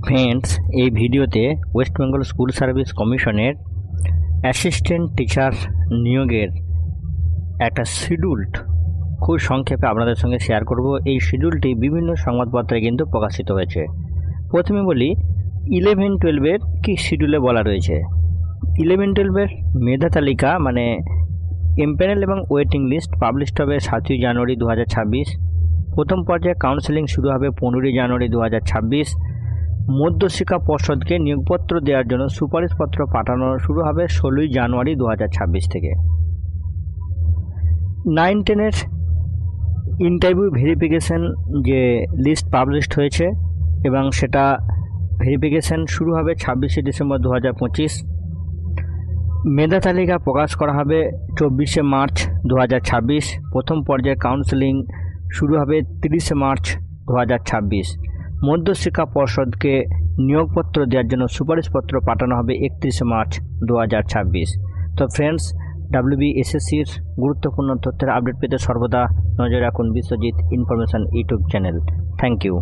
Friends, এই ভিডিওতে West Bengal school service কমিশনের অ্যাসিস্ট্যান্ট টিচার নিয়োগের একটা শিডিউলড খুব সংক্ষেপে আপনাদের সঙ্গে শেয়ার করব। এই শিডিউলটি বিভিন্ন সংবাদপত্রে কিন্তু প্রকাশিত হয়েছে। প্রথমে বলি 11-12-এর কী শিডিউলে বলা রয়েছে। 11-12-এর মেধা তালিকা মানে এমপ্যানেল এবং ওয়েটিং লিস্ট পাবলিশড হবে 7ই জানুয়ারি 2026। প্রথম পর্যায়ে কাউন্সেলিং শুরু হবে 15ই জানুয়ারি 2026। মধ্যশিক্ষা পর্ষদকে নিয়োগপত্র দেওয়ার জন্য সুপারিশপত্র পাঠানো শুরু হবে 16ই জানুয়ারি 2026 থেকে। 9-10-এর ইন্টারভিউ ভেরিফিকেশন যে লিস্ট পাবলিশড হয়েছে এবং সেটা ভেরিফিকেশন শুরু হবে 26শে ডিসেম্বর 2025। মেধা তালিকা প্রকাশ করা হবে 24শে মার্চ 2026। প্রথম পর্যায়ে কাউন্সেলিং শুরু হবে 30শে মার্চ 2026। মধ্যশিক্ষা পর্ষদকে নিয়োগপত্র দেওয়ার জন্য সুপারিশপত্র পাঠানো হবে 31শে মার্চ 2026। তো ফ্রেন্ডস, WBSSCর গুরুত্বপূর্ণ তথ্যের আপডেট পেতে সর্বদা নজর রাখুন Biswajit information YouTube channel. Thank you.